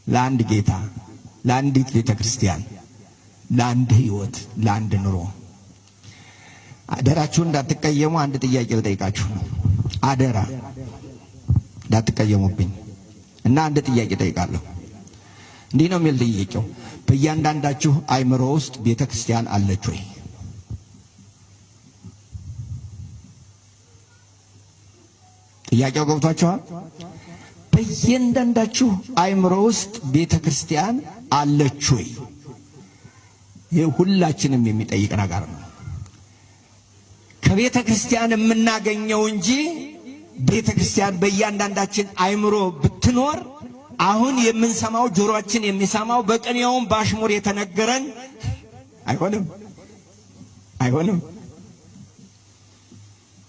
ለአንድ ጌታ፣ ለአንዲት ቤተክርስቲያን፣ ለአንድ ህይወት፣ ለአንድ ኑሮ። አደራችሁ እንዳትቀየሙ አንድ ጥያቄ ልጠይቃችሁ ነው። አደራ እንዳትቀየሙብኝ እና አንድ ጥያቄ ጠይቃለሁ። እንዲህ ነው የሚል ጥያቄው፣ በእያንዳንዳችሁ አይምሮ ውስጥ ቤተክርስቲያን አለች ወይ? ጥያቄው ገብቷችኋል? በእያንዳንዳችሁ አይምሮ ውስጥ ቤተክርስቲያን አለች ወይ? ይህ ሁላችንም የሚጠይቅ ነገር ነው። ከቤተክርስቲያን የምናገኘው እንጂ ቤተክርስቲያን በእያንዳንዳችን አይምሮ ብትኖር አሁን የምንሰማው ጆሮአችን የሚሰማው በቅኔውም ባሽሙር የተነገረን አይሆንም።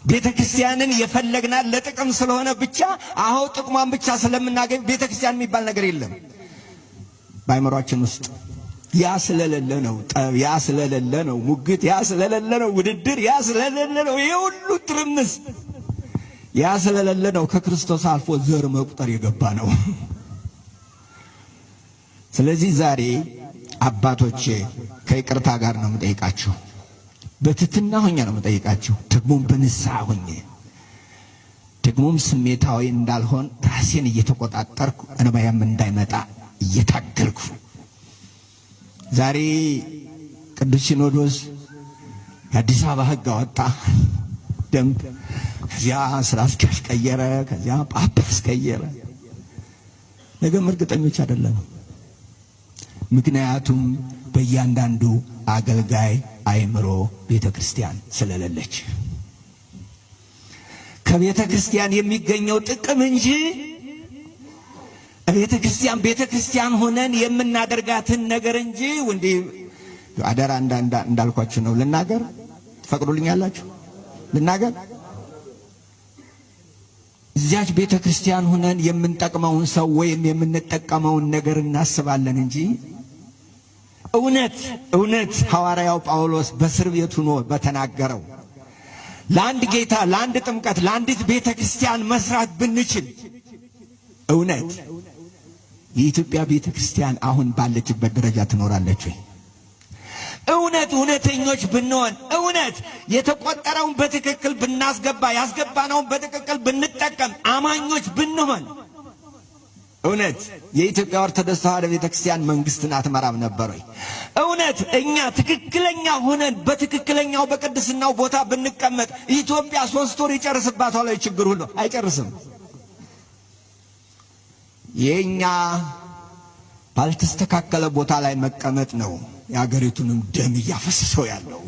ቤተክርስቲያንን የፈለግናት ለጥቅም ስለሆነ ብቻ ጥቅሟን ብቻ ስለምናገኝ ቤተክርስቲያን የሚባል ነገር የለም በአይምሮአችን ውስጥ። ያ ስለሌለ ነው ጠብ፣ ያ ስለሌለ ነው ሙግት፣ ያ ስለሌለ ነው ውድድር፣ ያ ስለሌለ ነው ይሄ ሁሉ ትርምስ፣ ያ ስለሌለ ነው ከክርስቶስ አልፎ ዘር መቁጠር የገባ ነው። ስለዚህ ዛሬ አባቶቼ ከይቅርታ ጋር ነው የምጠይቃችሁ፣ በትህትና ሆኜ ነው የምጠይቃችሁ፣ ደግሞም በንስሐ ሆኜ፣ ደግሞም ስሜታዊ እንዳልሆን ራሴን እየተቆጣጠርኩ እንባዬም እንዳይመጣ እየታገልኩ። ዛሬ ቅዱስ ሲኖዶስ የአዲስ አበባ ሕግ አወጣ፣ ደንብ፣ ከዚያ ስራ አስኪያጅ ቀየረ፣ ከዚያ ጳጳስ ቀየረ። ነገም እርግጠኞች አይደለም። ምክንያቱም በእያንዳንዱ አገልጋይ አይምሮ ቤተክርስቲያን ስለሌለች ከቤተክርስቲያን የሚገኘው ጥቅም እንጂ ቤተክርስቲያን ሆነን የምናደርጋትን ነገር እንጂ ወንዲ አደራ እንዳልኳችሁ ነው። ልናገር ትፈቅዱልኛላችሁ? ልናገር? እዚያች ቤተክርስቲያን ሆነን የምንጠቅመውን ሰው ወይም የምንጠቀመውን ነገር እናስባለን እንጂ እውነት ሐዋርያው ጳውሎስ በእስር ቤት ሆኖ በተናገረው ለአንድ ጌታ፣ ለአንድ ጥምቀት፣ ለአንዲት ቤተክርስቲያን መስራት ብንችል እውነት የኢትዮጵያ ቤተክርስቲያን አሁን ባለችበት ደረጃ ትኖራለች ወይ? እውነተኞች ብንሆን፣ የተቆጠረውን በትክክል ብናስገባ፣ ያስገባነውን በትክክል ብንጠቀም፣ አማኞች ብንሆን የኢትዮጵያ ኦርቶዶክስ ተዋሕዶ ቤተክርስቲያን መንግስትን አትመራም ነበር ወይ? እኛ ትክክለኛ ሆነን በትክክለኛው በቅድስናው ቦታ ብንቀመጥ ኢትዮጵያ 3 ወር ይጨርስባታል ወይ? ችግር ሁሉ አይጨርስም። የኛ ባልተስተካከለ ቦታ ላይ መቀመጥ ነው የአገሪቱንም ደም እያፈሰሰው ያለው።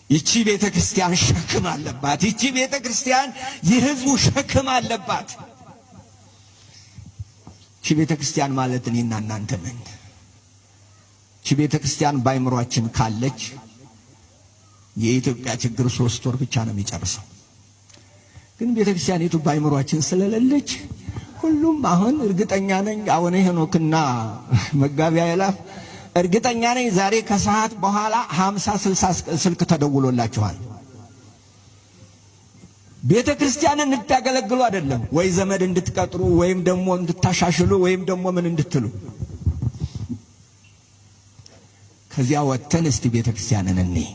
ይቺ ቤተክርስቲያን ሸክም አለባት። ይቺ ቤተክርስቲያን የህዝቡ ሸክም አለባት። ይቺ ቤተክርስቲያን ማለት እኔና እናንተ ነን። ይቺ ቤተክርስቲያን ባይምሯችን ካለች የኢትዮጵያ ችግር 3 ወር ብቻ ነው የሚጨርሰው። ግን ቤተክርስቲያኒቱ ባይምሯችን ስለሌለች ሁሉም አሁን እርግጠኛ ነኝ አቡነ ሄኖክና መጋቢ አእላፍ እርግጠኛ ነኝ ዛሬ ከሰዓት በኋላ 50-60 ስልክ ተደውሎላችኋል። ቤተክርስቲያንን እንድታገለግሉ አይደለም ወይ ዘመድ እንድትቀጥሩ ወይም ደግሞ እንድታሻሽሉ ወይም ደግሞ ምን እንድትሉ። ከዚያ ወጥተን እስቲ ቤተክርስቲያንን እንይ።